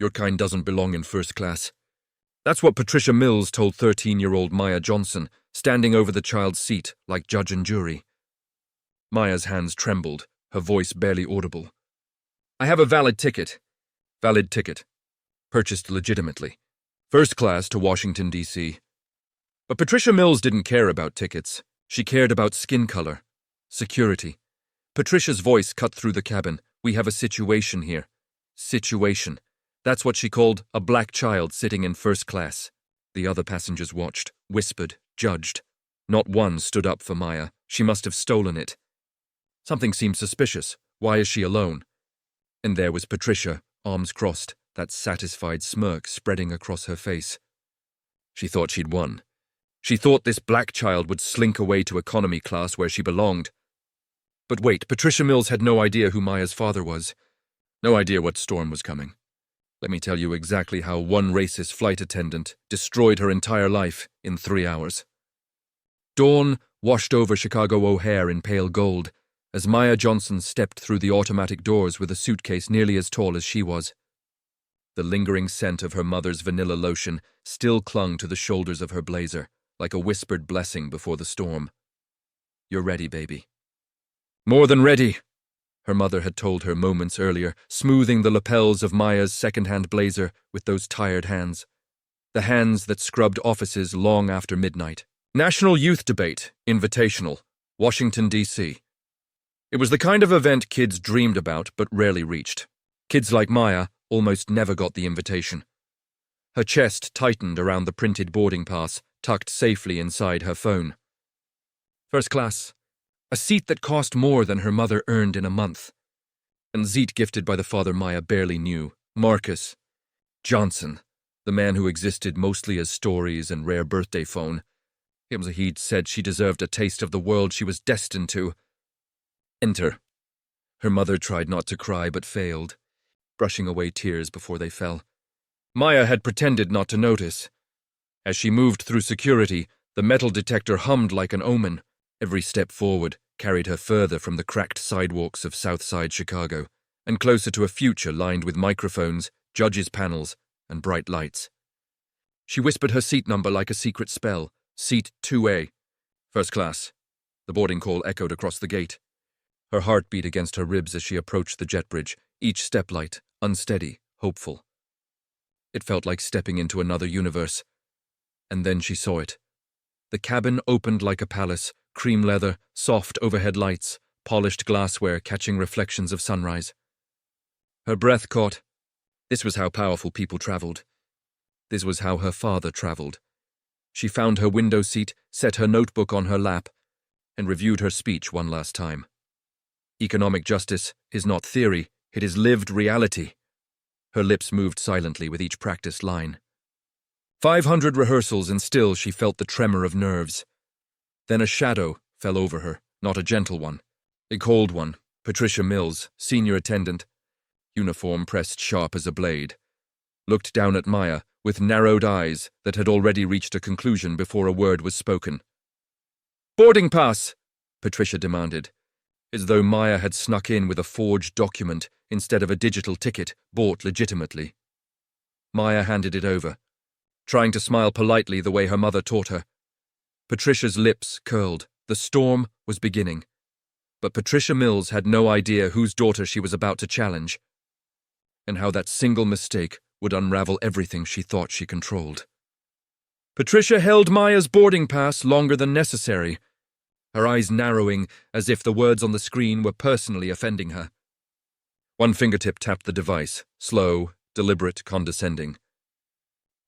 Your kind doesn't belong in first class. That's what Patricia Mills told 13-year-old Maya Johnson, standing over the child's seat like judge and jury. Maya's hands trembled, her voice barely audible. I have a valid ticket. Valid ticket. Purchased legitimately. First class to Washington, D.C. But Patricia Mills didn't care about tickets. She cared about skin color. Security. Patricia's voice cut through the cabin. We have a situation here. Situation. That's what she called a black child sitting in first class. The other passengers watched, whispered, judged. Not one stood up for Maya. She must have stolen it. Something seemed suspicious. Why is she alone? And there was Patricia, arms crossed, that satisfied smirk spreading across her face. She thought she'd won. She thought this black child would slink away to economy class where she belonged. But wait, Patricia Mills had no idea who Maya's father was. No idea what storm was coming. Let me tell you exactly how one racist flight attendant destroyed her entire life in 3 hours. Dawn washed over Chicago O'Hare in pale gold as Maya Johnson stepped through the automatic doors with a suitcase nearly as tall as she was. The lingering scent of her mother's vanilla lotion still clung to the shoulders of her blazer, like a whispered blessing before the storm. You're ready, baby. More than ready, her mother had told her moments earlier, smoothing the lapels of Maya's second-hand blazer with those tired hands. The hands that scrubbed offices long after midnight. National Youth Debate, Invitational, Washington, D.C. It was the kind of event kids dreamed about but rarely reached. Kids like Maya almost never got the invitation. Her chest tightened around the printed boarding pass, tucked safely inside her phone. First class. A seat that cost more than her mother earned in a month. And seat gifted by the father Maya barely knew, Marcus Johnson, the man who existed mostly as stories and rare birthday phone. He'd said she deserved a taste of the world she was destined to. Enter. Her mother tried not to cry but failed, brushing away tears before they fell. Maya had pretended not to notice. As she moved through security, the metal detector hummed like an omen. Every step forward carried her further from the cracked sidewalks of Southside Chicago, and closer to a future lined with microphones, judges' panels, and bright lights. She whispered her seat number like a secret spell. Seat 2A. First class. The boarding call echoed across the gate. Her heart beat against her ribs as she approached the jet bridge, each step light, unsteady, hopeful. It felt like stepping into another universe. And then she saw it. The cabin opened like a palace, cream leather, soft overhead lights, polished glassware catching reflections of sunrise. Her breath caught. This was how powerful people traveled. This was how her father traveled. She found her window seat, set her notebook on her lap, and reviewed her speech one last time. Economic justice is not theory, it is lived reality. Her lips moved silently with each practiced line. 500 rehearsals and still she felt the tremor of nerves. Then a shadow fell over her, not a gentle one. A cold one, Patricia Mills, senior attendant, uniform pressed sharp as a blade, looked down at Maya with narrowed eyes that had already reached a conclusion before a word was spoken. Boarding pass, Patricia demanded, as though Maya had snuck in with a forged document instead of a digital ticket bought legitimately. Maya handed it over, trying to smile politely the way her mother taught her. Patricia's lips curled. The storm was beginning. But Patricia Mills had no idea whose daughter she was about to challenge, and how that single mistake would unravel everything she thought she controlled. Patricia held Maya's boarding pass longer than necessary, her eyes narrowing as if the words on the screen were personally offending her. One fingertip tapped the device, slow, deliberate, condescending.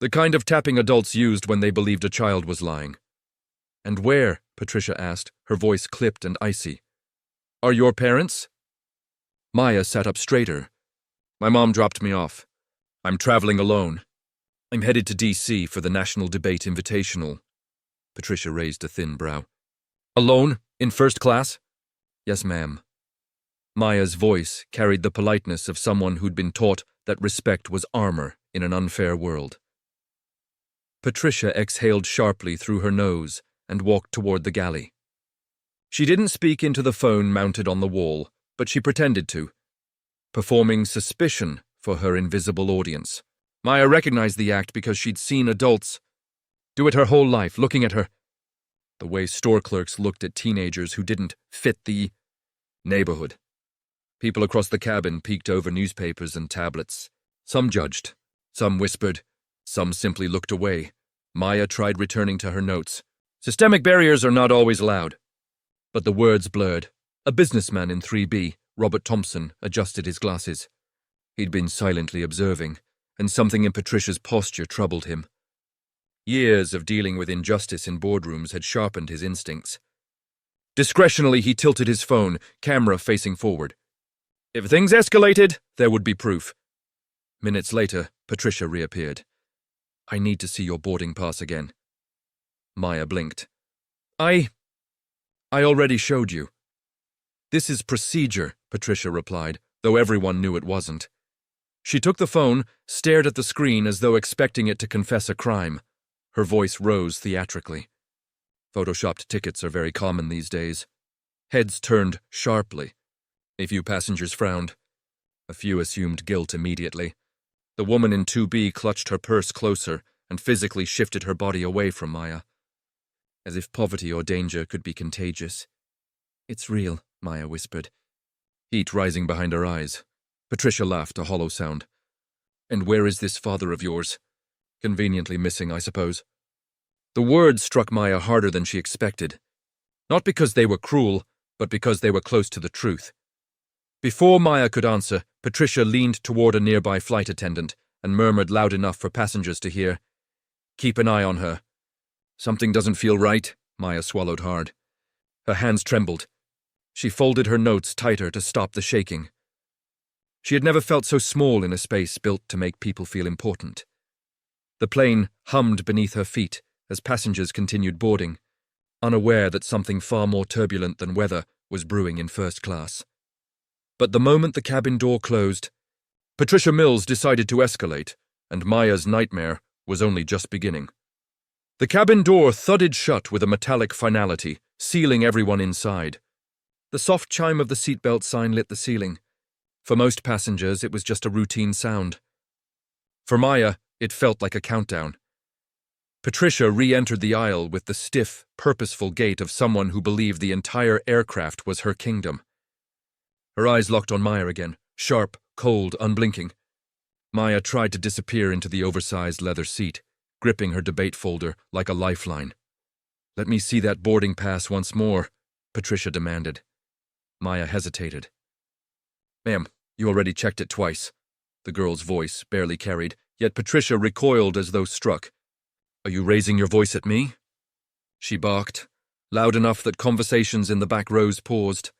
The kind of tapping adults used when they believed a child was lying. And where? Patricia asked, her voice clipped and icy. Are your parents? Maya sat up straighter. My mom dropped me off. I'm traveling alone. I'm headed to D.C. for the National Debate Invitational. Patricia raised a thin brow. Alone? In first class? Yes, ma'am. Maya's voice carried the politeness of someone who'd been taught that respect was armor in an unfair world. Patricia exhaled sharply through her nose and walked toward the galley. She didn't speak into the phone mounted on the wall, but she pretended to, performing suspicion for her invisible audience. Maya recognized the act because she'd seen adults do it her whole life, looking at her. The way store clerks looked at teenagers who didn't fit the neighborhood. People across the cabin peeked over newspapers and tablets. Some judged, some whispered, some simply looked away. Maya tried returning to her notes. Systemic barriers are not always loud. But the words blurred. A businessman in 3B, Robert Thompson, adjusted his glasses. He'd been silently observing, and something in Patricia's posture troubled him. Years of dealing with injustice in boardrooms had sharpened his instincts. Discretionally, he tilted his phone, camera facing forward. If things escalated, there would be proof. Minutes later, Patricia reappeared. I need to see your boarding pass again. Maya blinked. I already showed you. This is procedure, Patricia replied, though everyone knew it wasn't. She took the phone, stared at the screen as though expecting it to confess a crime. Her voice rose theatrically. Photoshopped tickets are very common these days. Heads turned sharply. A few passengers frowned. A few assumed guilt immediately. The woman in 2B clutched her purse closer and physically shifted her body away from Maya. As if poverty or danger could be contagious. It's real, Maya whispered. Heat rising behind her eyes. Patricia laughed, a hollow sound. And where is this father of yours? Conveniently missing, I suppose. The words struck Maya harder than she expected. Not because they were cruel, but because they were close to the truth. Before Maya could answer, Patricia leaned toward a nearby flight attendant and murmured loud enough for passengers to hear. Keep an eye on her. Something doesn't feel right, Maya swallowed hard. Her hands trembled. She folded her notes tighter to stop the shaking. She had never felt so small in a space built to make people feel important. The plane hummed beneath her feet as passengers continued boarding, unaware that something far more turbulent than weather was brewing in first class. But the moment the cabin door closed, Patricia Mills decided to escalate, and Maya's nightmare was only just beginning. The cabin door thudded shut with a metallic finality, sealing everyone inside. The soft chime of the seatbelt sign lit the ceiling. For most passengers, it was just a routine sound. For Maya, it felt like a countdown. Patricia re-entered the aisle with the stiff, purposeful gait of someone who believed the entire aircraft was her kingdom. Her eyes locked on Maya again, sharp, cold, unblinking. Maya tried to disappear into the oversized leather seat, gripping her debate folder like a lifeline. Let me see that boarding pass once more, Patricia demanded. Maya hesitated. Ma'am, you already checked it twice. The girl's voice barely carried, yet Patricia recoiled as though struck. Are you raising your voice at me? She barked, loud enough that conversations in the back rows paused.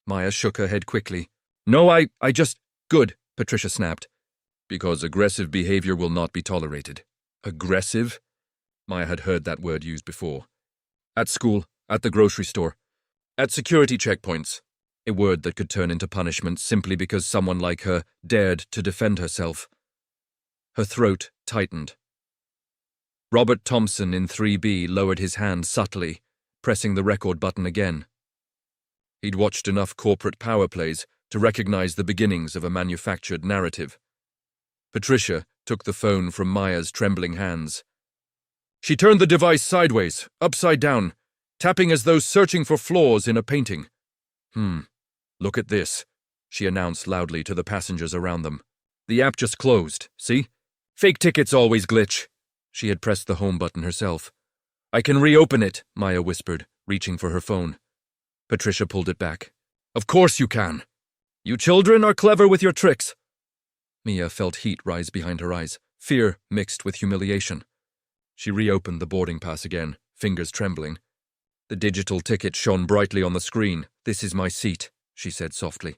Maya shook her head quickly. No, I just... Good, Patricia snapped. Because aggressive behavior will not be tolerated. Aggressive? Maya had heard that word used before. At school, at the grocery store, at security checkpoints. A word that could turn into punishment simply because someone like her dared to defend herself. Her throat tightened. Robert Thompson in 3B lowered his hand subtly, pressing the record button again. He'd watched enough corporate power plays to recognize the beginnings of a manufactured narrative. Patricia took the phone from Maya's trembling hands. She turned the device sideways, upside down, tapping as though searching for flaws in a painting. Look at this, she announced loudly to the passengers around them. The app just closed, see? Fake tickets always glitch. She had pressed the home button herself. I can reopen it, Maya whispered, reaching for her phone. Patricia pulled it back. Of course you can. You children are clever with your tricks. Mia felt heat rise behind her eyes, fear mixed with humiliation. She reopened the boarding pass again, fingers trembling. The digital ticket shone brightly on the screen. This is my seat, she said softly.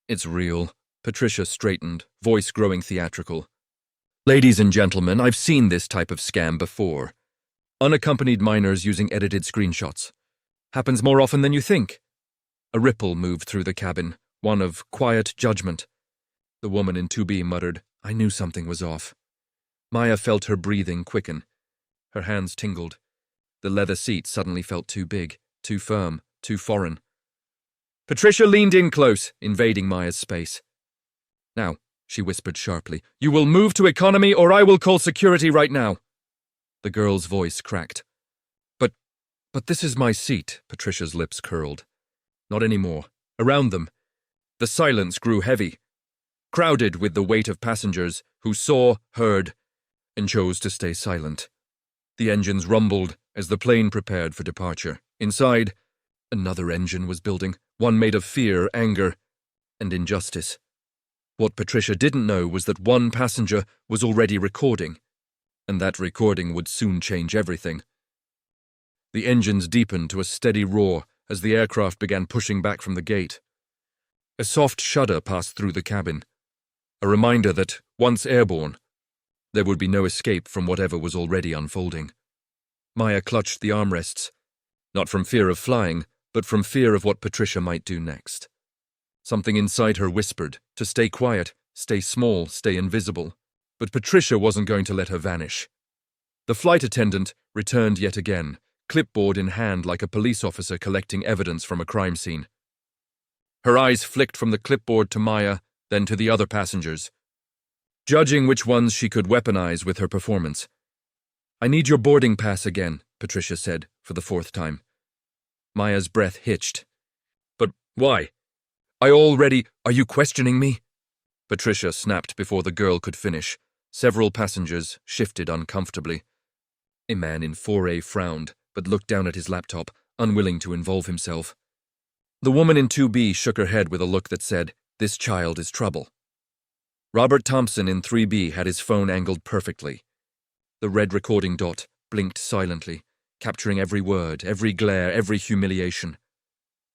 It's real. Patricia straightened, voice growing theatrical. Ladies and gentlemen, I've seen this type of scam before. Unaccompanied minors using edited screenshots. Happens more often than you think. A ripple moved through the cabin, one of quiet judgment. The woman in 2B muttered, I knew something was off. Maya felt her breathing quicken. Her hands tingled. The leather seat suddenly felt too big, too firm, too foreign. Patricia leaned in close, invading Maya's space. Now, she whispered sharply. "You will move to economy or I will call security right now." The girl's voice cracked. But this is my seat," Patricia's lips curled. Not anymore. Around them, the silence grew heavy, crowded with the weight of passengers who saw, heard, and chose to stay silent. The engines rumbled as the plane prepared for departure. Inside, another engine was building, one made of fear, anger, and injustice. What Patricia didn't know was that one passenger was already recording, and that recording would soon change everything. The engines deepened to a steady roar as the aircraft began pushing back from the gate. A soft shudder passed through the cabin, a reminder that, once airborne, there would be no escape from whatever was already unfolding. Maya clutched the armrests, not from fear of flying, but from fear of what Patricia might do next. Something inside her whispered to stay quiet, stay small, stay invisible. But Patricia wasn't going to let her vanish. The flight attendant returned yet again, clipboard in hand like a police officer collecting evidence from a crime scene. Her eyes flicked from the clipboard to Maya, then to the other passengers, judging which ones she could weaponize with her performance. "I need your boarding pass again," Patricia said, for the fourth time. Maya's breath hitched. "But why? Are you questioning me?" Patricia snapped before the girl could finish. Several passengers shifted uncomfortably. A man in 4A frowned, but looked down at his laptop, unwilling to involve himself. The woman in 2B shook her head with a look that said, "This child is trouble." Robert Thompson in 3B had his phone angled perfectly. The red recording dot blinked silently, capturing every word, every glare, every humiliation.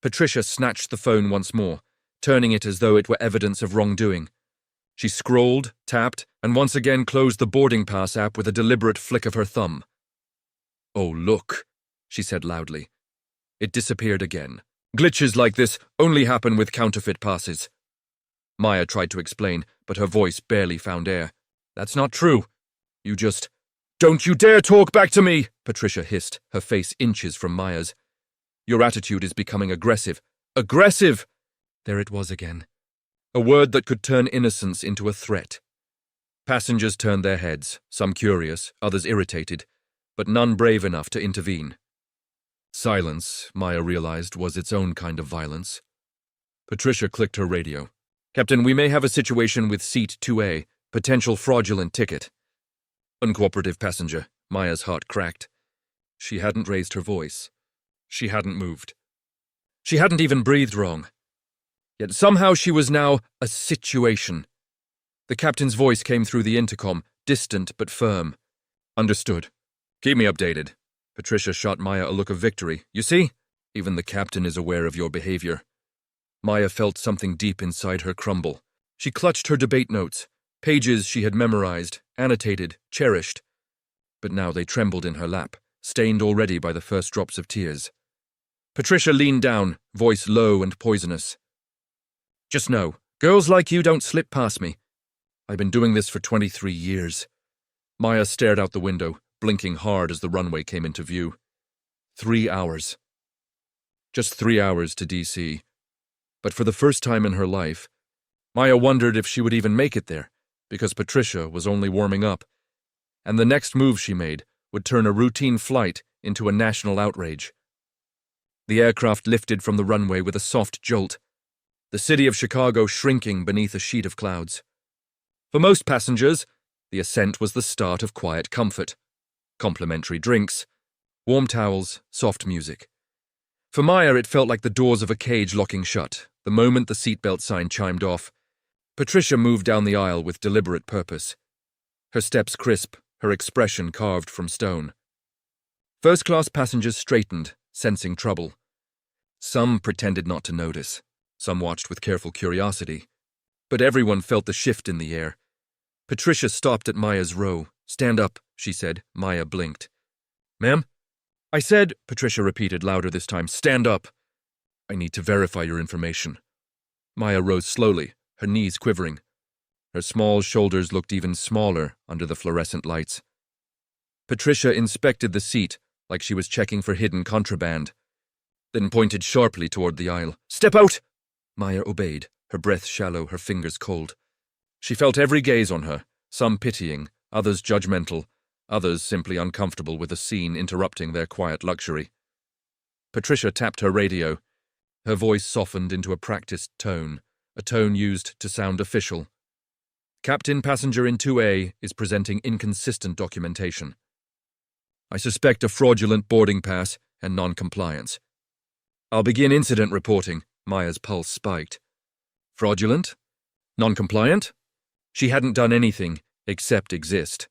Patricia snatched the phone once more, turning it as though it were evidence of wrongdoing. She scrolled, tapped, and once again closed the boarding pass app with a deliberate flick of her thumb. "Oh, look," she said loudly. It disappeared again. "Glitches like this only happen with counterfeit passes." Maya tried to explain, but her voice barely found air. "That's not true. Don't you dare talk back to me!" Patricia hissed, her face inches from Maya's. "Your attitude is becoming aggressive." Aggressive! There it was again. A word that could turn innocence into a threat. Passengers turned their heads, some curious, others irritated, but none brave enough to intervene. Silence, Maya realized, was its own kind of violence. Patricia clicked her radio. "Captain, we may have a situation with seat 2A, potential fraudulent ticket." Uncooperative passenger, Maya's heart cracked. She hadn't raised her voice. She hadn't moved. She hadn't even breathed wrong. Yet somehow she was now a situation. The captain's voice came through the intercom, distant but firm. "Understood. Keep me updated." Patricia shot Maya a look of victory. "You see? Even the captain is aware of your behavior." Maya felt something deep inside her crumble. She clutched her debate notes, pages she had memorized, annotated, cherished. But now they trembled in her lap, stained already by the first drops of tears. Patricia leaned down, voice low and poisonous. "Just know, girls like you don't slip past me. I've been doing this for 23 years. Maya stared out the window, blinking hard as the runway came into view. 3 hours. Just 3 hours to D.C. But for the first time in her life, Maya wondered if she would even make it there, because Patricia was only warming up, and the next move she made would turn a routine flight into a national outrage. The aircraft lifted from the runway with a soft jolt, the city of Chicago shrinking beneath a sheet of clouds. For most passengers, the ascent was the start of quiet comfort. Complimentary drinks, warm towels, soft music. For Maya, it felt like the doors of a cage locking shut, the moment the seatbelt sign chimed off. Patricia moved down the aisle with deliberate purpose. Her steps crisp, her expression carved from stone. First-class passengers straightened, sensing trouble. Some pretended not to notice. Some watched with careful curiosity. But everyone felt the shift in the air. Patricia stopped at Maya's row. "Stand up," she said. Maya blinked. "Ma'am?" "I said," Patricia repeated louder this time, "stand up. I need to verify your information." Maya rose slowly, her knees quivering. Her small shoulders looked even smaller under the fluorescent lights. Patricia inspected the seat like she was checking for hidden contraband, then pointed sharply toward the aisle. "Step out!" Maya obeyed, her breath shallow, her fingers cold. She felt every gaze on her, some pitying, others judgmental, others simply uncomfortable with the scene interrupting their quiet luxury. Patricia tapped her radio. Her voice softened into a practiced tone, a tone used to sound official. Captain passenger in 2A is presenting inconsistent documentation. I suspect a fraudulent boarding pass and non-compliance. I'll begin incident reporting. Maya's pulse spiked. Fraudulent? Non-compliant? She hadn't done anything except exist.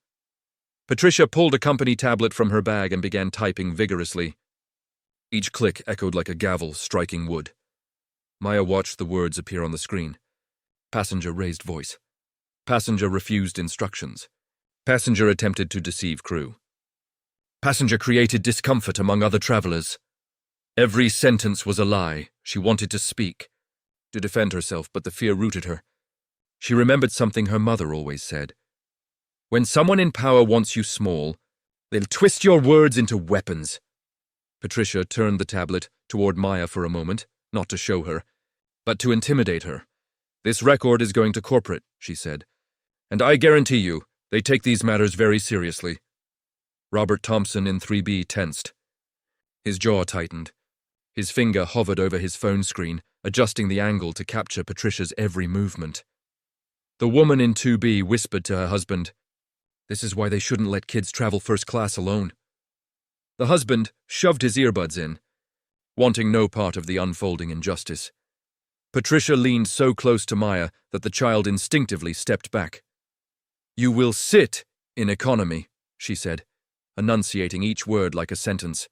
Patricia pulled a company tablet from her bag and began typing vigorously. Each click echoed like a gavel striking wood. Maya watched the words appear on the screen. Passenger raised voice. Passenger refused instructions. Passenger attempted to deceive crew. Passenger created discomfort among other travelers. Every sentence was a lie. She wanted to speak, to defend herself, but the fear rooted her. She remembered something her mother always said. When someone in power wants you small, they'll twist your words into weapons. Patricia turned the tablet toward Maya for a moment, not to show her, but to intimidate her. This record is going to corporate, she said, and I guarantee you, they take these matters very seriously. Robert Thompson in 3B tensed. His jaw tightened. His finger hovered over his phone screen, adjusting the angle to capture Patricia's every movement. The woman in 2B whispered to her husband, "This is why they shouldn't let kids travel first class alone." The husband shoved his earbuds in, wanting no part of the unfolding injustice. Patricia leaned so close to Maya that the child instinctively stepped back. "You will sit in economy," she said, enunciating each word like a sentence.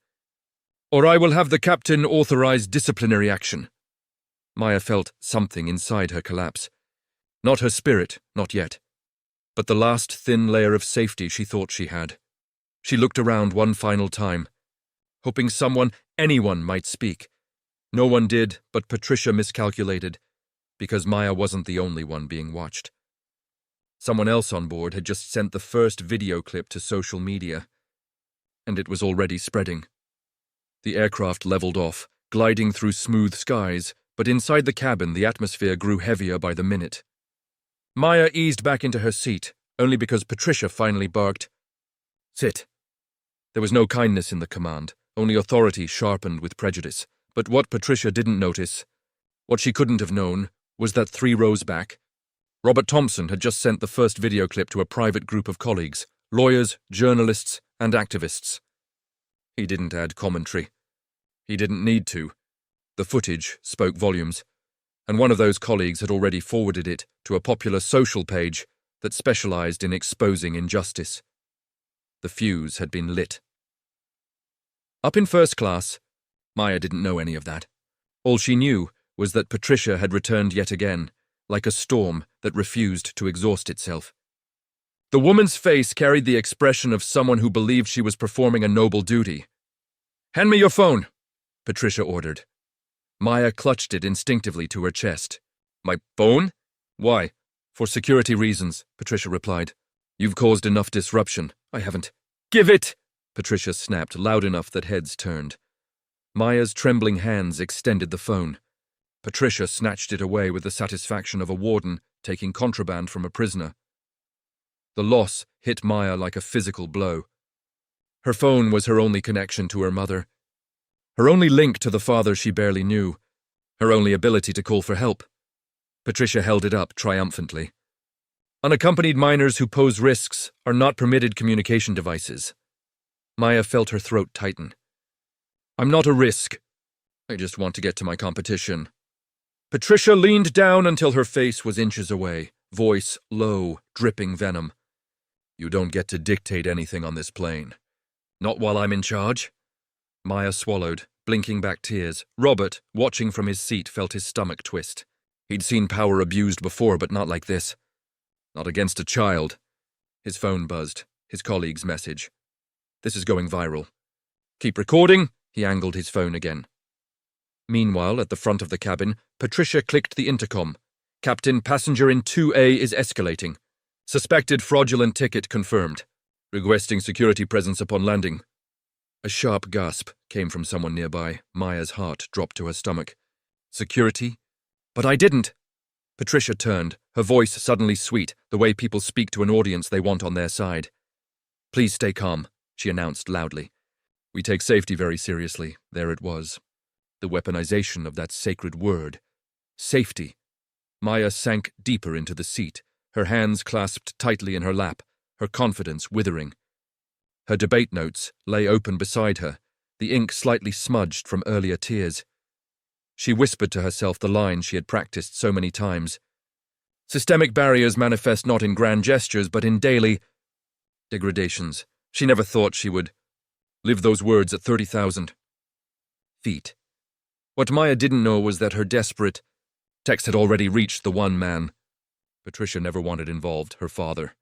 "Or I will have the captain authorize disciplinary action." Maya felt something inside her collapse. Not her spirit, not yet, but the last thin layer of safety she thought she had. She looked around one final time, hoping someone, anyone, might speak. No one did, but Patricia miscalculated, because Maya wasn't the only one being watched. Someone else on board had just sent the first video clip to social media, and it was already spreading. The aircraft leveled off, gliding through smooth skies, but inside the cabin the atmosphere grew heavier by the minute. Maya eased back into her seat, only because Patricia finally barked, "Sit." There was no kindness in the command, only authority sharpened with prejudice. But what Patricia didn't notice, what she couldn't have known, was that 3 rows back, Robert Thompson had just sent the first video clip to a private group of colleagues, lawyers, journalists, and activists. He didn't add commentary. He didn't need to. The footage spoke volumes, and one of those colleagues had already forwarded it to a popular social page that specialized in exposing injustice. The fuse had been lit. Up in first class, Maya didn't know any of that. All she knew was that Patricia had returned yet again, like a storm that refused to exhaust itself. The woman's face carried the expression of someone who believed she was performing a noble duty. "Hand me your phone," Patricia ordered. Maya clutched it instinctively to her chest. "My phone? Why?" "For security reasons," Patricia replied. "You've caused enough disruption. I haven't." "Give it!" Patricia snapped, loud enough that heads turned. Maya's trembling hands extended the phone. Patricia snatched it away with the satisfaction of a warden taking contraband from a prisoner. The loss hit Maya like a physical blow. Her phone was her only connection to her mother, her only link to the father she barely knew, her only ability to call for help. Patricia held it up triumphantly. Unaccompanied minors who pose risks are not permitted communication devices. Maya felt her throat tighten. "I'm not a risk. I just want to get to my competition." Patricia leaned down until her face was inches away, voice low, dripping venom. "You don't get to dictate anything on this plane. Not while I'm in charge." Maya swallowed, blinking back tears. Robert, watching from his seat, felt his stomach twist. He'd seen power abused before, but not like this. Not against a child. His phone buzzed, his colleague's message. "This is going viral." "Keep recording." He angled his phone again. Meanwhile, at the front of the cabin, Patricia clicked the intercom. "Captain, passenger in 2A is escalating. Suspected fraudulent ticket confirmed. Requesting security presence upon landing." A sharp gasp came from someone nearby. Maya's heart dropped to her stomach. "Security? But I didn't." Patricia turned, her voice suddenly sweet, the way people speak to an audience they want on their side. "Please stay calm," she announced loudly. "We take safety very seriously." There it was. The weaponization of that sacred word. Safety. Maya sank deeper into the seat, her hands clasped tightly in her lap, her confidence withering. Her debate notes lay open beside her, the ink slightly smudged from earlier tears. She whispered to herself the line she had practiced so many times. Systemic barriers manifest not in grand gestures, but in daily degradations. She never thought she would live those words at 30,000 feet. What Maya didn't know was that her desperate text had already reached the one man Patricia never wanted involved, her father.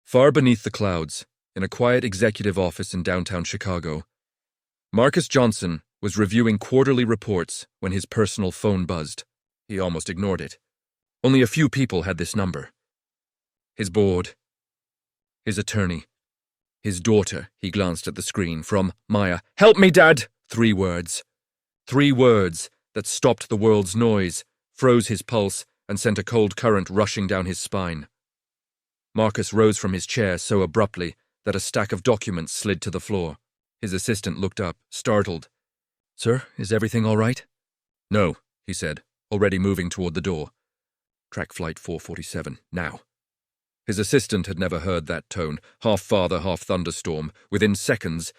Far beneath the clouds, in a quiet executive office in downtown Chicago, Marcus Johnson was reviewing quarterly reports when his personal phone buzzed. He almost ignored it. Only a few people had this number. His board, his attorney, his daughter. He glanced at the screen. From Maya. "Help me, Dad!" 3 words. 3 words that stopped the world's noise, froze his pulse, and sent a cold current rushing down his spine. Marcus rose from his chair so abruptly that a stack of documents slid to the floor. His assistant looked up, startled. "Sir, is everything all right?" "No," he said, already moving toward the door. "Track flight 447, now." His assistant had never heard that tone, half father, half thunderstorm. Within seconds,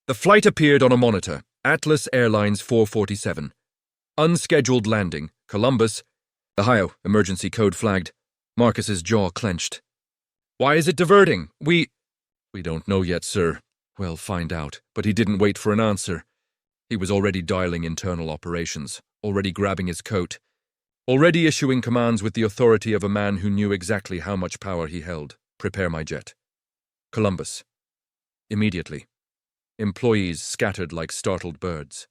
the flight appeared on a monitor. Atlas Airlines 447. Unscheduled landing, Columbus, Ohio, emergency code flagged. Marcus's jaw clenched. "Why is it diverting? We don't know yet, sir." "Well, find out." But he didn't wait for an answer. He was already dialing internal operations, already grabbing his coat, already issuing commands with the authority of a man who knew exactly how much power he held. "Prepare my jet. Columbus. Immediately." Employees scattered like startled birds.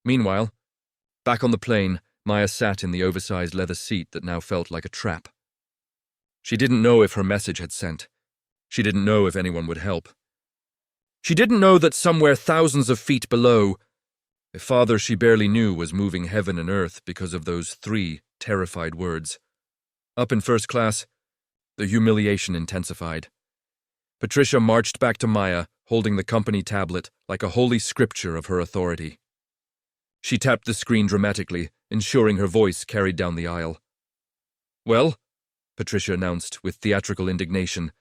Meanwhile, back on the plane, Maya sat in the oversized leather seat that now felt like a trap. She didn't know if her message had sent. She didn't know if anyone would help. She didn't know that somewhere thousands of feet below, a father she barely knew was moving heaven and earth because of those 3 terrified words. Up in first class, the humiliation intensified. Patricia marched back to Maya, holding the company tablet like a holy scripture of her authority. She tapped the screen dramatically, ensuring her voice carried down the aisle. "Well," Patricia announced with theatrical indignation,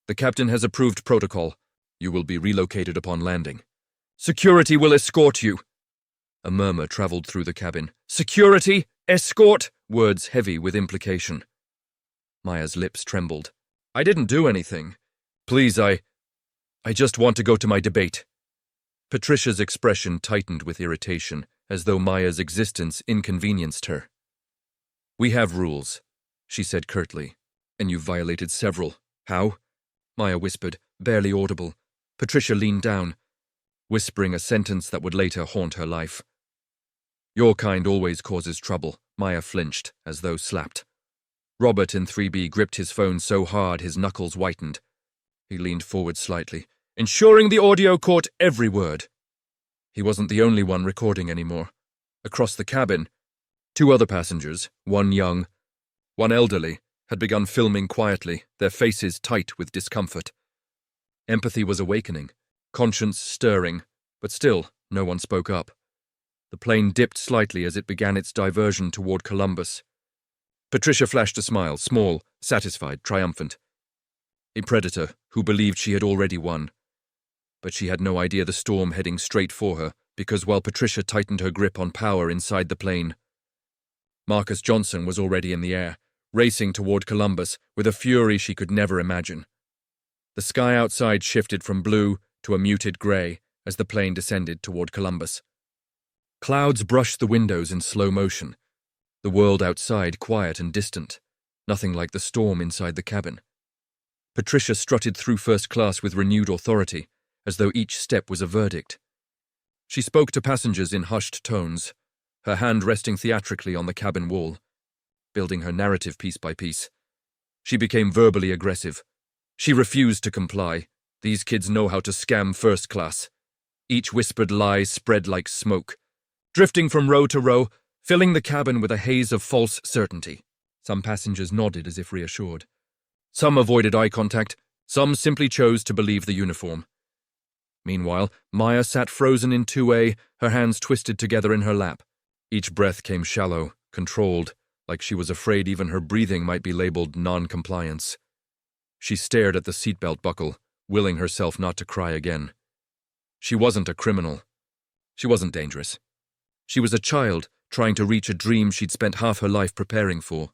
"the captain has approved protocol. You will be relocated upon landing. Security will escort you." A murmur traveled through the cabin. "Security? Escort?" Words heavy with implication. Maya's lips trembled. "I didn't do anything. Please, I just want to go to my debate." Patricia's expression tightened with irritation, as though Maya's existence inconvenienced her. "We have rules," she said curtly, "and you've violated several." "How?" Maya whispered, barely audible. Patricia leaned down, whispering a sentence that would later haunt her life. "Your kind always causes trouble." Maya flinched, as though slapped. Robert in 3B gripped his phone so hard his knuckles whitened. He leaned forward slightly, ensuring the audio caught every word. He wasn't the only one recording anymore. Across the cabin, 2 other passengers, one young, one elderly, had begun filming quietly, their faces tight with discomfort. Empathy was awakening, conscience stirring, but still no one spoke up. The plane dipped slightly as it began its diversion toward Columbus. Patricia flashed a smile, small, satisfied, triumphant. A predator who believed she had already won. But she had no idea the storm heading straight for her, because while Patricia tightened her grip on power inside the plane, Marcus Johnson was already in the air, racing toward Columbus with a fury she could never imagine. The sky outside shifted from blue to a muted grey as the plane descended toward Columbus. Clouds brushed the windows in slow motion, the world outside quiet and distant, nothing like the storm inside the cabin. Patricia strutted through first class with renewed authority, as though each step was a verdict. She spoke to passengers in hushed tones, her hand resting theatrically on the cabin wall, building her narrative piece by piece. She became verbally aggressive. She refused to comply. These kids know how to scam first class. Each whispered lie spread like smoke, drifting from row to row, filling the cabin with a haze of false certainty. Some passengers nodded as if reassured. Some avoided eye contact, some simply chose to believe the uniform. Meanwhile, Maya sat frozen in 2A, her hands twisted together in her lap. Each breath came shallow, controlled, like she was afraid even her breathing might be labeled non-compliance. She stared at the seatbelt buckle, willing herself not to cry again. She wasn't a criminal. She wasn't dangerous. She was a child trying to reach a dream she'd spent half her life preparing for.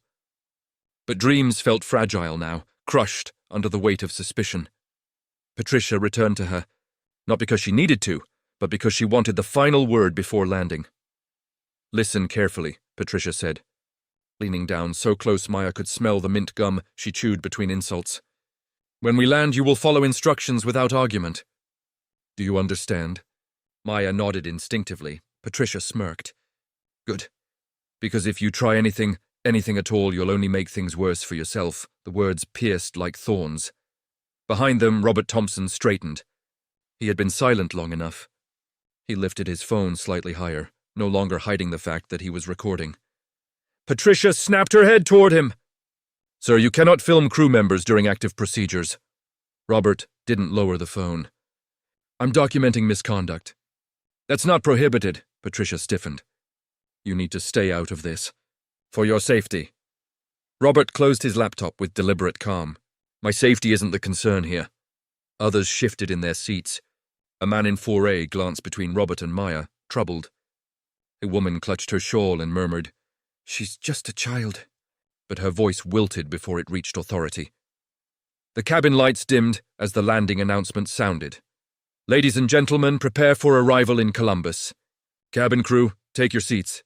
But dreams felt fragile now, crushed under the weight of suspicion. Patricia returned to her, not because she needed to, but because she wanted the final word before landing. "Listen carefully," Patricia said, leaning down so close Maya could smell the mint gum she chewed between insults. "When we land, you will follow instructions without argument. Do you understand?" Maya nodded instinctively. Patricia smirked. "Good. Because if you try anything at all, you'll only make things worse for yourself." The words pierced like thorns. Behind them, Robert Thompson straightened. He had been silent long enough. He lifted his phone slightly higher, no longer hiding the fact that he was recording. Patricia snapped her head toward him. "Sir, you cannot film crew members during active procedures." Robert didn't lower the phone. "I'm documenting misconduct." "That's not prohibited," Patricia stiffened. "You need to stay out of this. For your safety." Robert closed his laptop with deliberate calm. "My safety isn't the concern here." Others shifted in their seats. A man in 4A glanced between Robert and Maya, troubled. A woman clutched her shawl and murmured, "She's just a child," but her voice wilted before it reached authority. The cabin lights dimmed as the landing announcement sounded. "Ladies and gentlemen, prepare for arrival in Columbus. Cabin crew, take your seats."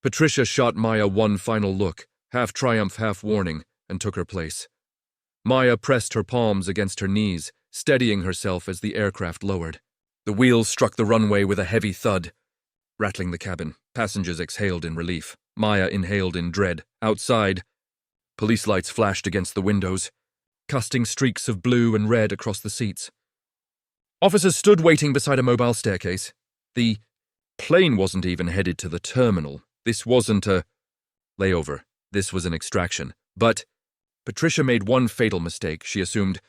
Patricia shot Maya one final look, half triumph, half warning, and took her place. Maya pressed her palms against her knees, steadying herself as the aircraft lowered. The wheels struck the runway with a heavy thud, rattling the cabin. Passengers exhaled in relief. Maya inhaled in dread. Outside, police lights flashed against the windows, casting streaks of blue and red across the seats. Officers stood waiting beside a mobile staircase. The plane wasn't even headed to the terminal. This wasn't a layover. This was an extraction. But Patricia made one fatal mistake. She assumed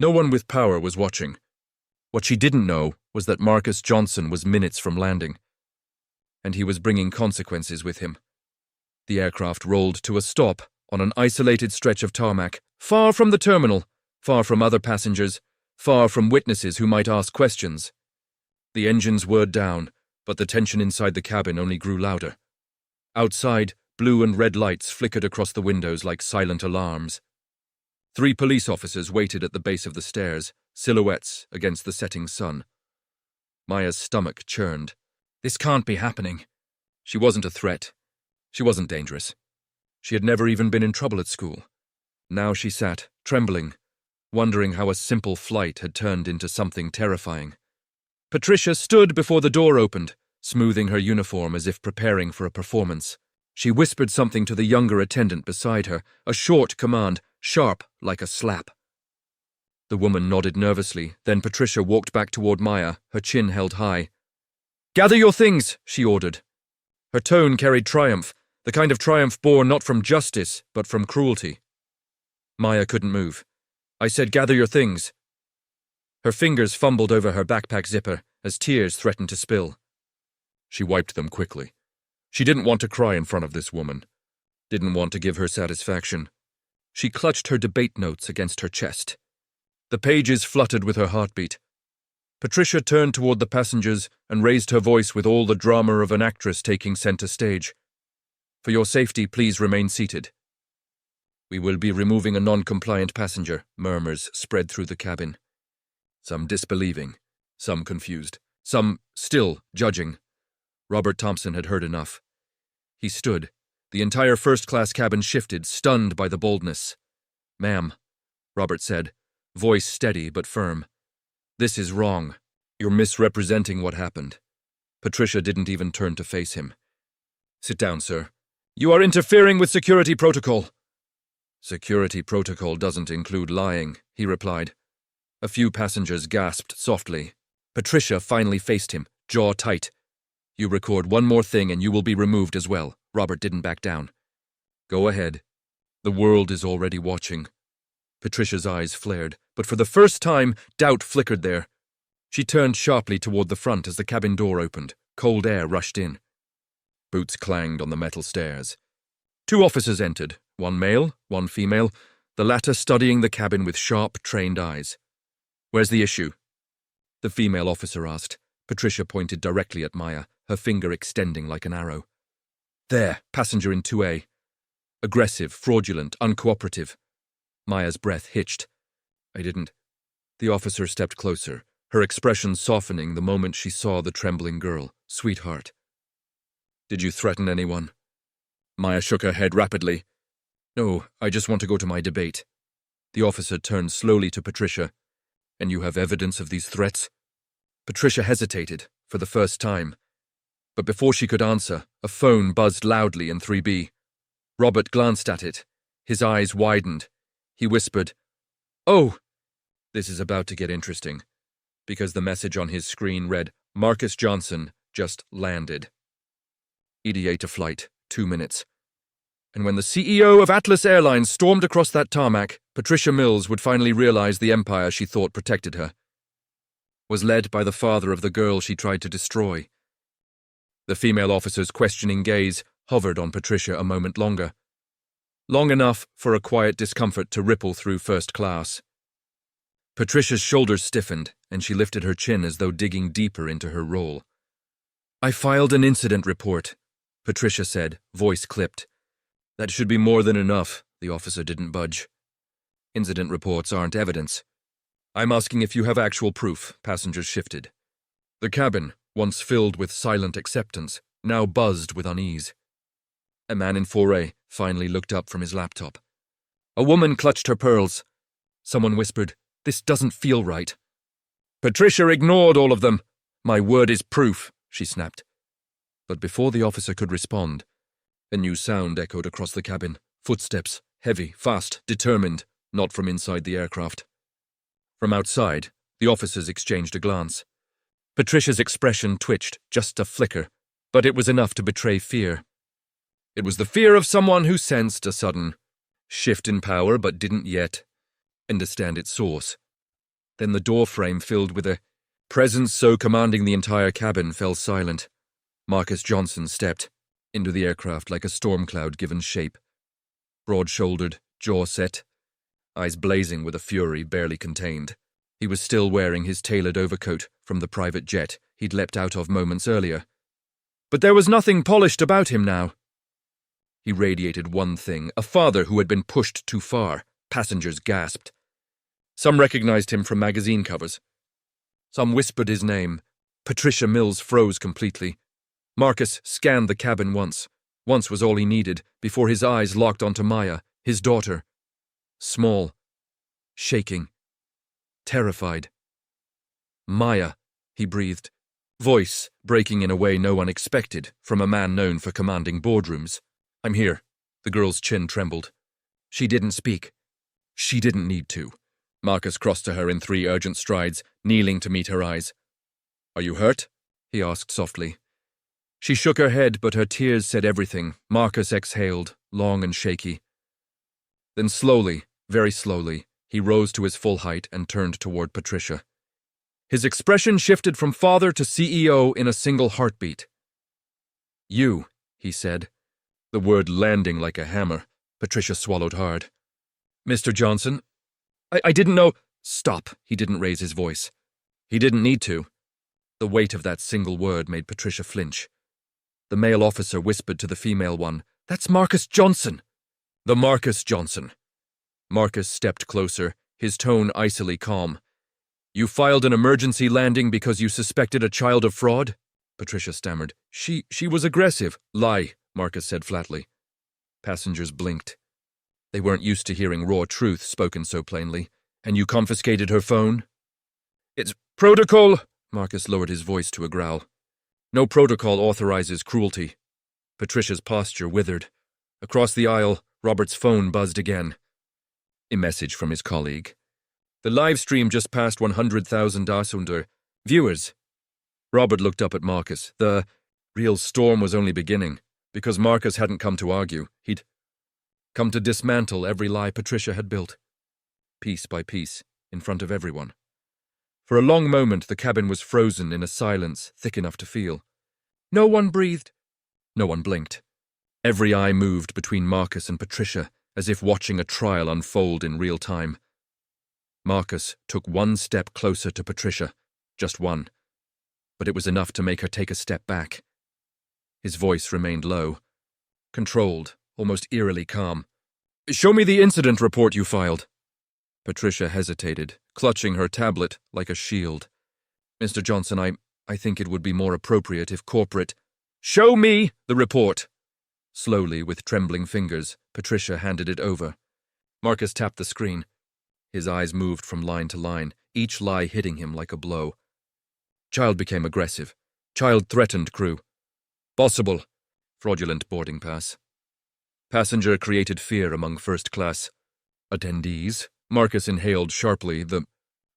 no one with power was watching. What she didn't know was that Marcus Johnson was minutes from landing, and he was bringing consequences with him. The aircraft rolled to a stop on an isolated stretch of tarmac, far from the terminal, far from other passengers, far from witnesses who might ask questions. The engines whirred down, but the tension inside the cabin only grew louder. Outside, blue and red lights flickered across the windows like silent alarms. 3 police officers waited at the base of the stairs, silhouettes against the setting sun. Maya's stomach churned. This can't be happening. She wasn't a threat. She wasn't dangerous. She had never even been in trouble at school. Now she sat, trembling, wondering how a simple flight had turned into something terrifying. Patricia stood before the door opened, smoothing her uniform as if preparing for a performance. She whispered something to the younger attendant beside her, a short command, sharp like a slap. The woman nodded nervously, then Patricia walked back toward Maya, her chin held high. "Gather your things," she ordered. Her tone carried triumph, the kind of triumph born not from justice, but from cruelty. Maya couldn't move. "I said gather your things." Her fingers fumbled over her backpack zipper as tears threatened to spill. She wiped them quickly. She didn't want to cry in front of this woman. Didn't want to give her satisfaction. She clutched her debate notes against her chest. The pages fluttered with her heartbeat. Patricia turned toward the passengers and raised her voice with all the drama of an actress taking center stage. "For your safety, please remain seated." "We will be removing a non-compliant passenger," murmurs spread through the cabin. Some disbelieving, some confused, some still judging. Robert Thompson had heard enough. He stood. The entire first-class cabin shifted, stunned by the boldness. "Ma'am," Robert said, voice steady but firm. "This is wrong. You're misrepresenting what happened." Patricia didn't even turn to face him. "Sit down, sir. You are interfering with security protocol." "Security protocol doesn't include lying," he replied. A few passengers gasped softly. Patricia finally faced him, jaw tight. You record one more thing and you will be removed as well. Robert didn't back down. Go ahead. The world is already watching. Patricia's eyes flared, but for the first time, doubt flickered there. She turned sharply toward the front as the cabin door opened. Cold air rushed in. Boots clanged on the metal stairs. 2 officers entered, one male, one female, the latter studying the cabin with sharp, trained eyes. Where's the issue? The female officer asked. Patricia pointed directly at Maya, her finger extending like an arrow. There, passenger in 2A. Aggressive, fraudulent, uncooperative. Maya's breath hitched. I didn't. The officer stepped closer, her expression softening the moment she saw the trembling girl. Sweetheart. Did you threaten anyone? Maya shook her head rapidly. No, I just want to go to my debate. The officer turned slowly to Patricia. And you have evidence of these threats? Patricia hesitated, for the first time. But before she could answer, a phone buzzed loudly in 3B. Robert glanced at it. His eyes widened. He whispered, Oh! This is about to get interesting, because the message on his screen read, Marcus Johnson just landed. EDA to flight, 2 minutes. And when the CEO of Atlas Airlines stormed across that tarmac, Patricia Mills would finally realize the empire she thought protected her was led by the father of the girl she tried to destroy. The female officer's questioning gaze hovered on Patricia a moment longer. Long enough for a quiet discomfort to ripple through first class. Patricia's shoulders stiffened, and she lifted her chin as though digging deeper into her role. I filed an incident report, Patricia said, voice clipped. That should be more than enough, the officer didn't budge. Incident reports aren't evidence. I'm asking if you have actual proof. Passengers shifted. The cabin, once filled with silent acceptance, now buzzed with unease. A man in 4A finally looked up from his laptop. A woman clutched her pearls. Someone whispered, This doesn't feel right. Patricia ignored all of them. My word is proof, she snapped. But before the officer could respond, a new sound echoed across the cabin. Footsteps, heavy, fast, determined, not from inside the aircraft. From outside, the officers exchanged a glance. Patricia's expression twitched, just a flicker, but it was enough to betray fear. It was the fear of someone who sensed a sudden shift in power but didn't yet understand its source. Then the doorframe filled with a presence so commanding the entire cabin fell silent. Marcus Johnson stepped into the aircraft like a storm cloud given shape. Broad-shouldered, jaw set, eyes blazing with a fury barely contained. He was still wearing his tailored overcoat from the private jet he'd leapt out of moments earlier. But there was nothing polished about him now. He radiated one thing, a father who had been pushed too far. Passengers gasped. Some recognized him from magazine covers. Some whispered his name. Patricia Mills froze completely. Marcus scanned the cabin once. Once was all he needed, before his eyes locked onto Maya, his daughter. Small. Shaking. Terrified. Maya, he breathed. Voice breaking in a way no one expected from a man known for commanding boardrooms. I'm here. The girl's chin trembled. She didn't speak. She didn't need to. Marcus crossed to her in 3 urgent strides, kneeling to meet her eyes. Are you hurt? He asked softly. She shook her head, but her tears said everything. Marcus exhaled, long and shaky. Then slowly, very slowly, he rose to his full height and turned toward Patricia. His expression shifted from father to CEO in a single heartbeat. You, he said, the word landing like a hammer. Patricia swallowed hard. Mr. Johnson, I didn't know. Stop, he didn't raise his voice. He didn't need to. The weight of that single word made Patricia flinch. The male officer whispered to the female one, That's Marcus Johnson. The Marcus Johnson. Marcus stepped closer, his tone icily calm. You filed an emergency landing because you suspected a child of fraud? Patricia stammered. She was aggressive. Lie, Marcus said flatly. Passengers blinked. They weren't used to hearing raw truth spoken so plainly. And you confiscated her phone? It's protocol. Marcus lowered his voice to a growl. No protocol authorizes cruelty. Patricia's posture withered. Across the aisle, Robert's phone buzzed again. A message from his colleague. The live stream just passed 100,000 viewers. Robert looked up at Marcus. The real storm was only beginning, because Marcus hadn't come to argue. He'd come to dismantle every lie Patricia had built, piece by piece, in front of everyone. For a long moment, the cabin was frozen in a silence thick enough to feel. No one breathed. No one blinked. Every eye moved between Marcus and Patricia, as if watching a trial unfold in real time. Marcus took one step closer to Patricia, just one, but it was enough to make her take a step back. His voice remained low, controlled, almost eerily calm. "Show me the incident report you filed." Patricia hesitated, clutching her tablet like a shield. "Mr. Johnson, I think it would be more appropriate if corporate—" "Show me the report!" Slowly, with trembling fingers, Patricia handed it over. Marcus tapped the screen. His eyes moved from line to line, each lie hitting him like a blow. Child became aggressive. Child threatened crew. Possible. Fraudulent boarding pass. Passenger created fear among first-class attendees. Marcus inhaled sharply, the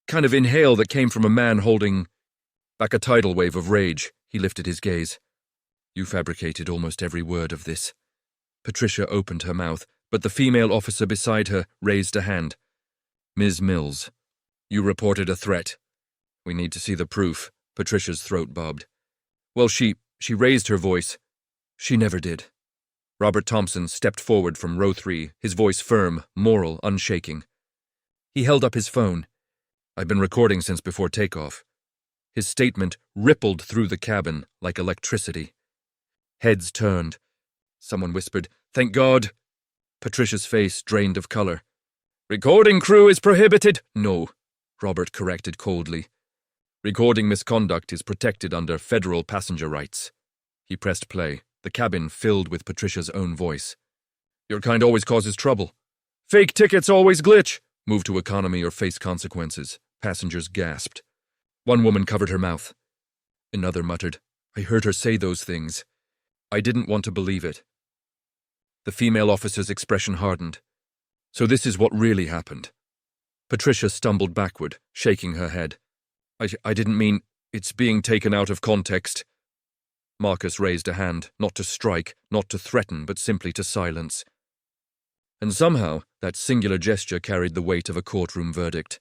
kind of inhale that came from a man holding back a tidal wave of rage. He lifted his gaze. "You fabricated almost every word of this." Patricia opened her mouth, but the female officer beside her raised a hand. "Ms. Mills, you reported a threat. We need to see the proof." Patricia's throat bobbed. "Well, she raised her voice." "She never did." Robert Thompson stepped forward from row 3, his voice firm, moral, unshaking. He held up his phone. "I've been recording since before takeoff." His statement rippled through the cabin like electricity. Heads turned. Someone whispered, "Thank God." Patricia's face drained of color. "Recording crew is prohibited." "No," Robert corrected coldly. "Recording misconduct is protected under federal passenger rights." He pressed play, the cabin filled with Patricia's own voice. "Your kind always causes trouble. Fake tickets always glitch. Move to economy or face consequences." Passengers gasped. One woman covered her mouth. Another muttered, "I heard her say those things. I didn't want to believe it." The female officer's expression hardened. "So this is what really happened." Patricia stumbled backward, shaking her head. I didn't mean, it's being taken out of context." Marcus raised a hand, not to strike, not to threaten, but simply to silence. And somehow, that singular gesture carried the weight of a courtroom verdict.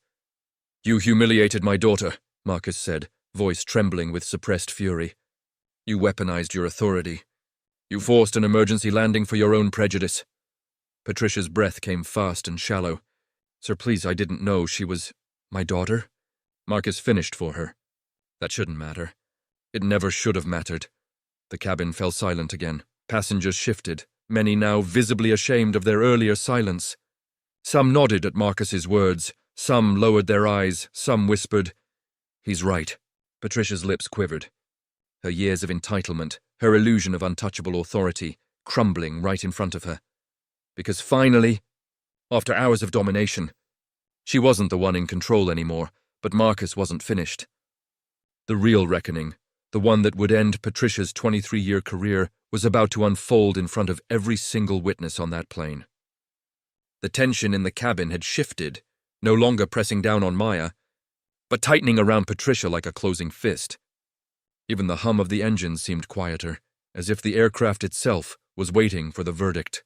"You humiliated my daughter," Marcus said, voice trembling with suppressed fury. "You weaponized your authority. You forced an emergency landing for your own prejudice." Patricia's breath came fast and shallow. "Sir, please, I didn't know she was my daughter." Marcus finished for her. "That shouldn't matter. It never should have mattered." The cabin fell silent again. Passengers shifted, many now visibly ashamed of their earlier silence. Some nodded at Marcus's words, some lowered their eyes, some whispered, "He's right." Patricia's lips quivered. Her years of entitlement, her illusion of untouchable authority, crumbling right in front of her. Because finally, after hours of domination, she wasn't the one in control anymore, but Marcus wasn't finished. The real reckoning, the one that would end Patricia's 23-year career, was about to unfold in front of every single witness on that plane. The tension in the cabin had shifted, no longer pressing down on Maya, but tightening around Patricia like a closing fist. Even the hum of the engines seemed quieter, as if the aircraft itself was waiting for the verdict.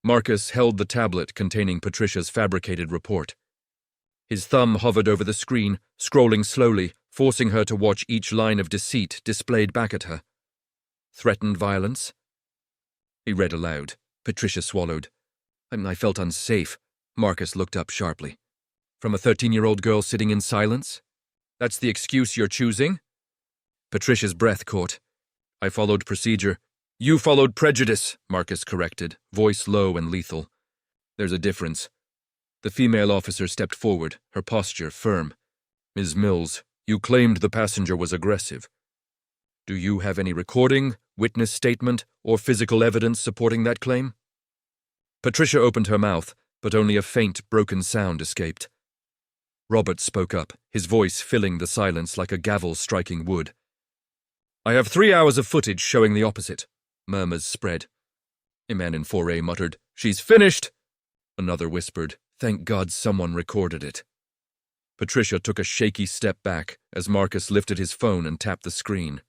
Marcus held the tablet containing Patricia's fabricated report. His thumb hovered over the screen, scrolling slowly, forcing her to watch each line of deceit displayed back at her. Threatened violence? He read aloud. Patricia swallowed. I felt unsafe. Marcus looked up sharply. From a 13-year-old girl sitting in silence? That's the excuse you're choosing? Patricia's breath caught. I followed procedure. You followed prejudice, Marcus corrected, voice low and lethal. There's a difference. The female officer stepped forward, her posture firm. Ms. Mills, you claimed the passenger was aggressive. Do you have any recording, witness statement, or physical evidence supporting that claim? Patricia opened her mouth, but only a faint, broken sound escaped. Robert spoke up, his voice filling the silence like a gavel striking wood. I have 3 hours of footage showing the opposite. Murmurs spread. A man in 4A muttered, She's finished! Another whispered, Thank God someone recorded it. Patricia took a shaky step back as Marcus lifted his phone and tapped the screen.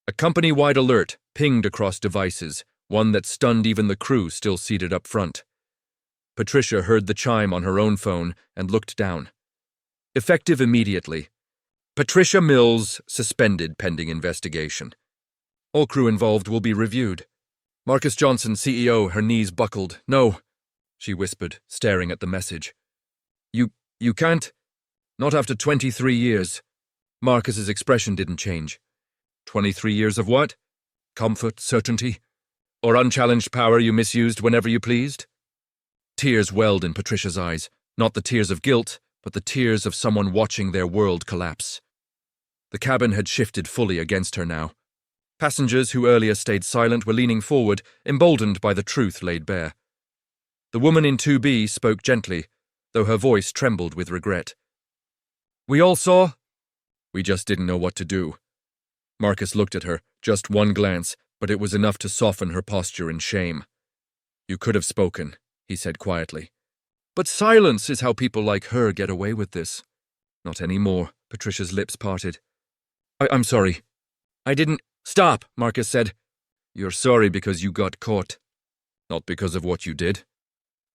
A company-wide alert pinged across devices, one that stunned even the crew still seated up front. Patricia heard the chime on her own phone and looked down. Effective immediately. Patricia Mills suspended pending investigation. All crew involved will be reviewed. Marcus Johnson, CEO, her knees buckled. No, she whispered, staring at the message. You can't? Not after 23 years. Marcus's expression didn't change. 23 years of what? Comfort, certainty? Or unchallenged power you misused whenever you pleased? Tears welled in Patricia's eyes, not the tears of guilt, but the tears of someone watching their world collapse. The cabin had shifted fully against her now. Passengers who earlier stayed silent were leaning forward, emboldened by the truth laid bare. The woman in 2B spoke gently, though her voice trembled with regret. We all saw? We just didn't know what to do. Marcus looked at her, just one glance, but it was enough to soften her posture in shame. You could have spoken, he said quietly. But silence is how people like her get away with this. Not anymore, Patricia's lips parted. I'm sorry. I didn't— Stop, Marcus said. You're sorry because you got caught. Not because of what you did.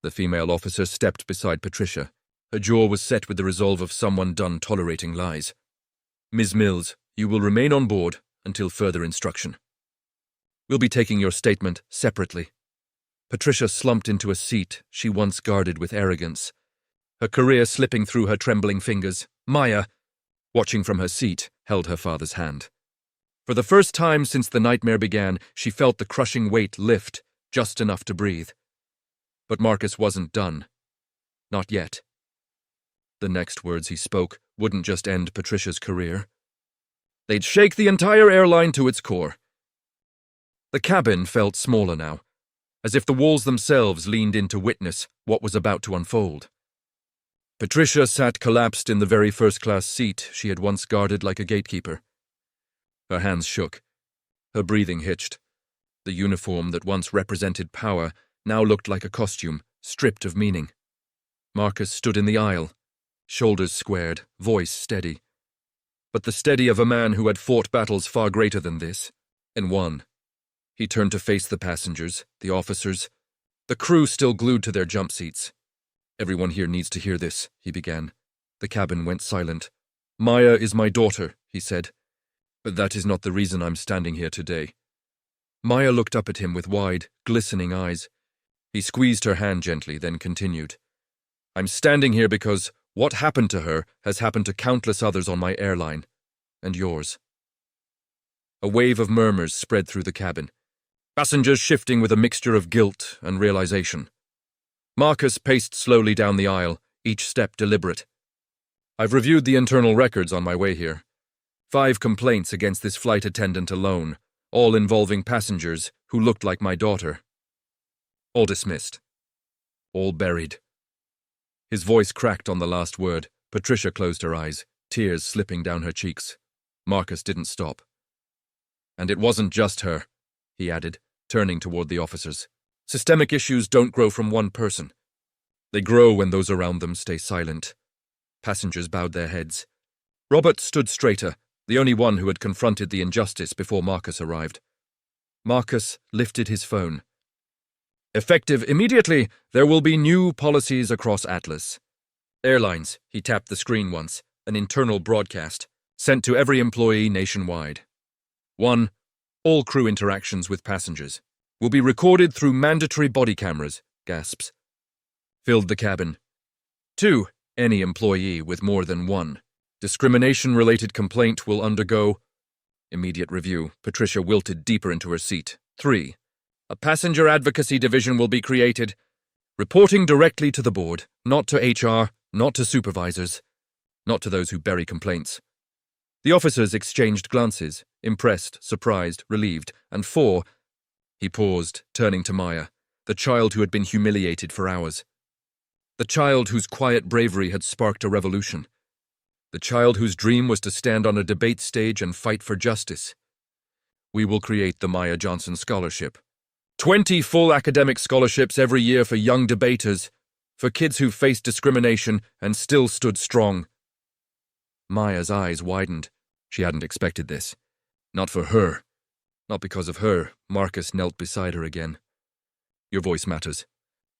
The female officer stepped beside Patricia. Her jaw was set with the resolve of someone done tolerating lies. Ms. Mills, you will remain on board until further instruction. We'll be taking your statement separately. Patricia slumped into a seat she once guarded with arrogance, her career slipping through her trembling fingers. Maya, watching from her seat, held her father's hand. For the first time since the nightmare began, she felt the crushing weight lift, just enough to breathe. But Marcus wasn't done. Not yet. The next words he spoke wouldn't just end Patricia's career. They'd shake the entire airline to its core. The cabin felt smaller now, as if the walls themselves leaned in to witness what was about to unfold. Patricia sat collapsed in the very first-class seat she had once guarded like a gatekeeper. Her hands shook. Her breathing hitched. The uniform that once represented power now looked like a costume, stripped of meaning. Marcus stood in the aisle, shoulders squared, voice steady. But the steady of a man who had fought battles far greater than this, and won. He turned to face the passengers, the officers, the crew still glued to their jump seats. Everyone here needs to hear this, he began. The cabin went silent. Maya is my daughter, he said. But that is not the reason I'm standing here today. Maya looked up at him with wide, glistening eyes. He squeezed her hand gently, then continued. I'm standing here because what happened to her has happened to countless others on my airline, and yours. A wave of murmurs spread through the cabin, passengers shifting with a mixture of guilt and realization. Marcus paced slowly down the aisle, each step deliberate. I've reviewed the internal records on my way here. 5 complaints against this flight attendant alone, all involving passengers who looked like my daughter. All dismissed. All buried. His voice cracked on the last word. Patricia closed her eyes, tears slipping down her cheeks. Marcus didn't stop. And it wasn't just her, he added, turning toward the officers. Systemic issues don't grow from one person. They grow when those around them stay silent. Passengers bowed their heads. Robert stood straighter, the only one who had confronted the injustice before Marcus arrived. Marcus lifted his phone. Effective immediately, there will be new policies across Atlas. Airlines, he tapped the screen once, an internal broadcast, sent to every employee nationwide. 1. All crew interactions with passengers will be recorded through mandatory body cameras, gasps. Filled the cabin. 2. Any employee with more than one discrimination-related complaint will undergo immediate review. Patricia wilted deeper into her seat. 3. A passenger advocacy division will be created, reporting directly to the board, not to HR, not to supervisors, not to those who bury complaints. The officers exchanged glances, impressed, surprised, relieved, and 4, he paused, turning to Maya, the child who had been humiliated for hours. The child whose quiet bravery had sparked a revolution. The child whose dream was to stand on a debate stage and fight for justice. We will create the Maya Johnson Scholarship. 20 full academic scholarships every year for young debaters, for kids who faced discrimination and still stood strong. Maya's eyes widened. She hadn't expected this. Not for her. Not because of her, Marcus knelt beside her again. Your voice matters.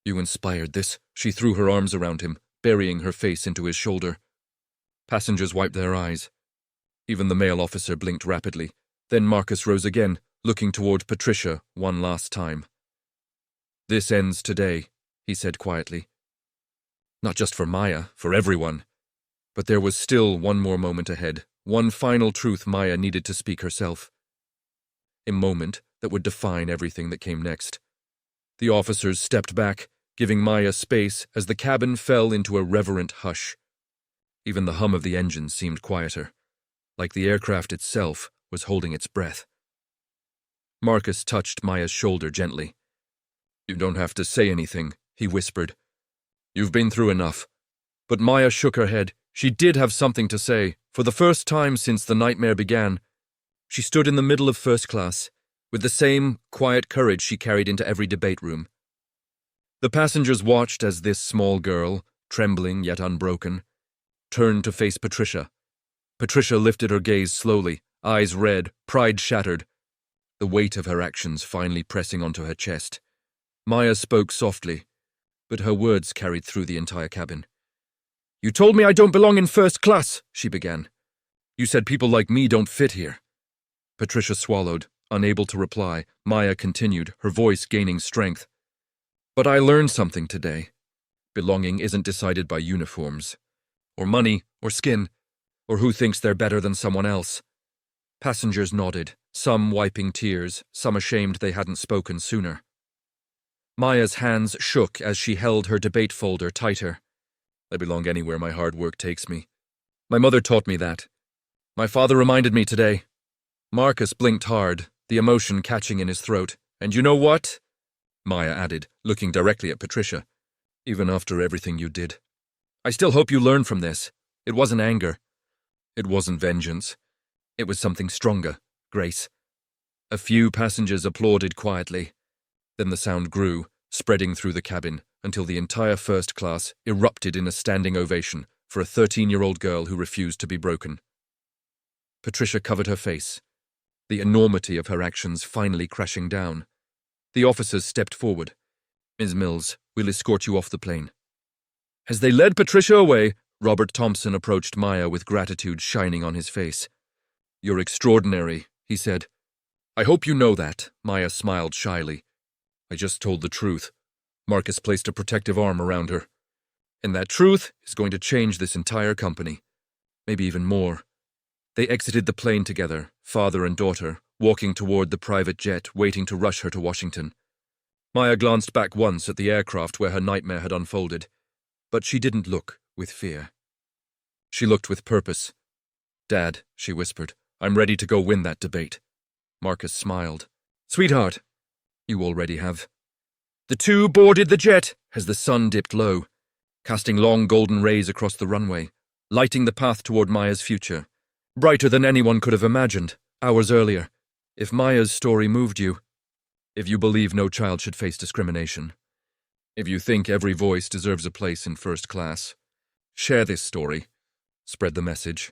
You inspired this. She threw her arms around him, burying her face into his shoulder. Passengers wiped their eyes. Even the male officer blinked rapidly. Then Marcus rose again, looking toward Patricia one last time. This ends today, he said quietly. Not just for Maya, for everyone. But there was still one more moment ahead, one final truth Maya needed to speak herself. A moment that would define everything that came next. The officers stepped back, giving Maya space as the cabin fell into a reverent hush. Even the hum of the engine seemed quieter, like the aircraft itself was holding its breath. Marcus touched Maya's shoulder gently. You don't have to say anything, he whispered. You've been through enough. But Maya shook her head. She did have something to say. For the first time since the nightmare began, she stood in the middle of first class, with the same quiet courage she carried into every debate room. The passengers watched as this small girl, trembling yet unbroken, turned to face Patricia. Patricia lifted her gaze slowly, eyes red, pride shattered, the weight of her actions finally pressing onto her chest. Maya spoke softly, but her words carried through the entire cabin. You told me I don't belong in first class, she began. You said people like me don't fit here. Patricia swallowed, unable to reply. Maya continued, her voice gaining strength. But I learned something today. Belonging isn't decided by uniforms, or money, or skin, or who thinks they're better than someone else. Passengers nodded, some wiping tears, some ashamed they hadn't spoken sooner. Maya's hands shook as she held her debate folder tighter. I belong anywhere my hard work takes me. My mother taught me that. My father reminded me today. Marcus blinked hard, the emotion catching in his throat. And you know what? Maya added, looking directly at Patricia. Even after everything you did. I still hope you learn from this. It wasn't anger. It wasn't vengeance. It was something stronger, Grace. A few passengers applauded quietly. Then the sound grew, spreading through the cabin, until the entire first class erupted in a standing ovation for a 13-year-old girl who refused to be broken. Patricia covered her face, the enormity of her actions finally crashing down. The officers stepped forward. Ms. Mills, we'll escort you off the plane. As they led Patricia away, Robert Thompson approached Maya with gratitude shining on his face. You're extraordinary, he said. I hope you know that, Maya smiled shyly. I just told the truth. Marcus placed a protective arm around her. And that truth is going to change this entire company. Maybe even more. They exited the plane together, father and daughter, walking toward the private jet, waiting to rush her to Washington. Maya glanced back once at the aircraft where her nightmare had unfolded, but she didn't look with fear. She looked with purpose. Dad, she whispered, I'm ready to go win that debate. Marcus smiled. Sweetheart, you already have. The two boarded the jet as the sun dipped low, casting long golden rays across the runway, lighting the path toward Maya's future. Brighter than anyone could have imagined, hours earlier. If Maya's story moved you, if you believe no child should face discrimination, if you think every voice deserves a place in first class, share this story. Spread the message.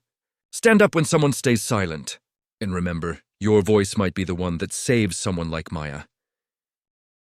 Stand up when someone stays silent. And remember, your voice might be the one that saves someone like Maya.